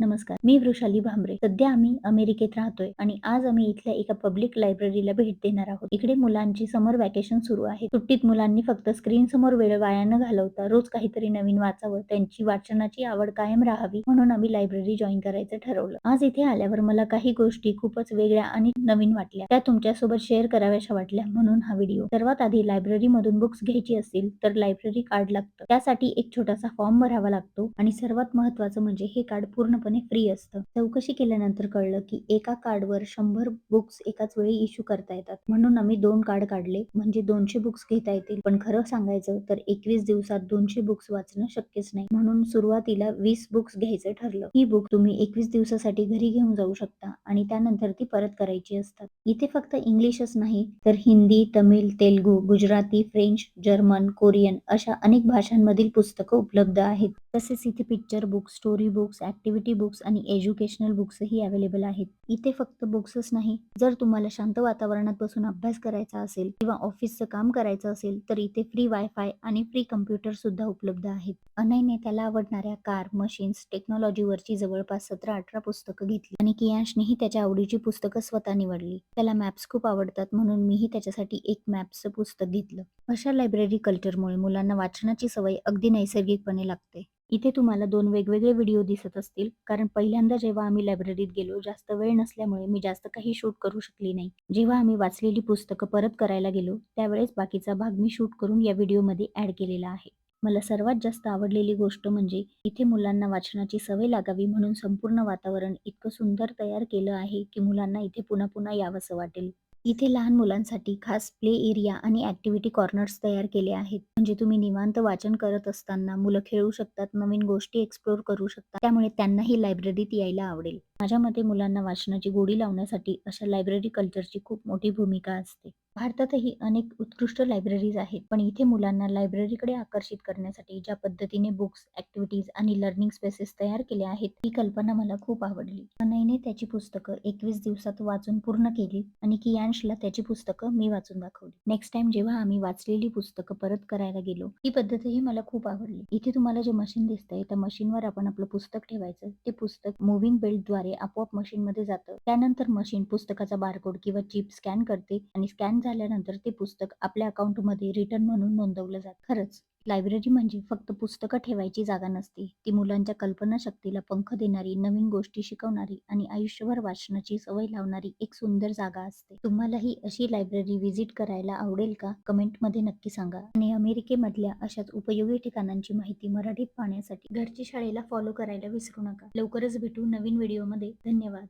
नमस्कार, मी वृषाली भांबरे. सध्या आम्ही अमेरिकेत राहतोय आणि आज आम्ही इथल्या एका पब्लिक लायब्ररीला भेट देणार आहोत. इकडे मुलांची समर व्हॅकेशन सुरू आहे. सुट्टीत मुलांनी फक्त स्क्रीन समोर वेळ वाया न घालवता रोज काहीतरी नवीन वाचावं, त्यांची वाचनाची आवड कायम राहावी म्हणून आम्ही लायब्ररी जॉईन करायचं ठरवलं. आज इथे आल्यावर मला काही गोष्टी खूपच वेगळ्या आणि नवीन वाटल्या. त्या तुमच्यासोबत शेअर कराव्याशा वाटल्या म्हणून हा व्हिडिओ. सर्वात आधी लायब्ररीमधून बुक्स घ्यायची असतील तर लायब्ररी कार्ड लागतं. त्यासाठी एक छोटासा फॉर्म भरावा लागतो आणि सर्वात महत्त्वाचं म्हणजे हे कार्ड पूर्णपणे फ्री असतं. चौकशी केल्यानंतर कळलं की एका कार्डवर 100 बुक्स एकाच वेळी इश्यू करता येतात. म्हणून आम्ही 2 कार्ड काढले, म्हणजे 200 बुक्स घेता येतील. पण खरं सांगायचं तर 21 दिवसात 200 बुक्स वाचणं शक्यच नाही. म्हणून सुरुवातीला 20 बुक्स घ्यायचं ठरलं. ही बुक तुम्ही 21 दिवसासाठी घरी घेऊन जाऊ शकता आणि त्यानंतर ती परत करायची असतात. इथे फक्त इंग्लिशच नाही तर Hindi, Tamil, Telugu, Gujarati, French, German, Korean अशा अनेक भाषांमधील पुस्तकं उपलब्ध आहेत. तसेच इथे picture books, story books, activity books आणि एज्युकेशनल बुक्सही अवेलेबल आहेत. इथे फक्त बुक्सच नाही, जर तुम्हाला शांत वातावरणात बसून अभ्यास करायचा असेल किंवा ऑफिसचं काम करायचं असेल तर इथे फ्री वायफाय आणि फ्री कम्प्युटर सुद्धा उपलब्ध आहेत. अनयने त्याला आवडणाऱ्या कार, मशीन्स, टेक्नॉलॉजीवरची जवळपास 17-18 पुस्तकं घेतली आणि कियांशनेही त्याच्या आवडीची पुस्तकं स्वतः निवडली. त्याला मॅप्स खूप आवडतात म्हणून मीही त्याच्यासाठी एक मॅप्सचं पुस्तक घेतलं. अशा लायब्ररी कल्चरमुळे मुलांना वाचनाची सवय अगदी नैसर्गिकपणे लागते. इथे तुम्हाला 2 वेगवेगळे व्हिडिओ दिसत असतील, कारण पहिल्यांदा जेव्हा आम्ही लायब्ररीत गेलो, जास्त वेळ नसल्यामुळे मी जास्त काही शूट करू शकली नाही. जेव्हा आम्ही वाचलेली पुस्तकं परत करायला गेलो, त्यावेळेस बाकीचा भाग मी शूट करून या व्हिडिओमध्ये ॲड केलेला आहे. मला सर्वात जास्त आवडलेली गोष्ट म्हणजे इथे मुलांना वाचनाची सवय लागावी म्हणून संपूर्ण वातावरण इतकं सुंदर तयार केलं आहे, की मुलांना इथे पुन्हा पुन्हा यावंसं वाटेल. इथे लहान मुलांसाठी खास प्ले एरिया आणि ॲक्टिव्हिटी कॉर्नर्स तयार केले आहेत. म्हणजे तुम्ही निवांत वाचन करत असताना मुलं खेळू शकतात, नवीन गोष्टी एक्सप्लोर करू शकतात. त्यामुळे त्यांनाही लायब्ररीत यायला आवडेल. माझ्या मते मुलांना वाचनाची गोडी लावण्यासाठी अशा लायब्ररी कल्चरची खूप मोठी भूमिका असते. भारतातही अनेक उत्कृष्ट लायब्ररीज आहेत, पण इथे मुलांना लायब्ररीकडे आकर्षित करण्यासाठी ज्या पद्धतीने बुक्स, ॲक्टिव्हिटीज आणि लर्निंग स्पेसेस तयार केल्या आहेत, ही कल्पना मला खूप आवडली. अनयने त्याची पुस्तकं 21 दिवसात वाचून पूर्ण केली आणि कियांशला त्याची पुस्तकं मी वाचून दाखवली. नेक्स्ट टाइम जेव्हा आम्ही वाचलेली पुस्तकं परत करायला गेलो, ही पद्धतही मला खूप आवडली. इथे तुम्हाला जे मशीन दिसतंय, त्या मशीनवर आपण आपलं पुस्तक ठेवायचं. ते पुस्तक मूव्हिंग बेल्टद्वारे आपोआप मशीनमध्ये जातं. त्यानंतर मशीन पुस्तकाचा बारकोड किंवा चिप स्कॅन करते आणि स्कॅन झाल्यानंतर ते पुस्तक आपल्या अकाउंटमध्ये रिटर्न म्हणून नोंदवलं जातं. खरंच लायब्ररी म्हणजे फक्त पुस्तकं ठेवायची जागा नसते. ती मुलांच्या कल्पनाशक्तीला पंख देणारी, नवीन गोष्टी शिकवणारी आणि आयुष्यभर वाचनाची सवय लावणारी एक सुंदर जागा असते. तुम्हालाही अशी लायब्ररी व्हिजिट करायला आवडेल का? कमेंटमध्ये नक्की सांगा. आणि अमेरिकेमधल्या अशाच उपयोगी ठिकाणांची माहिती मराठीत पाहण्यासाठी घरची शाळेला फॉलो करायला विसरू नका. लवकरच भेटू नवीन व्हिडिओमध्ये. धन्यवाद.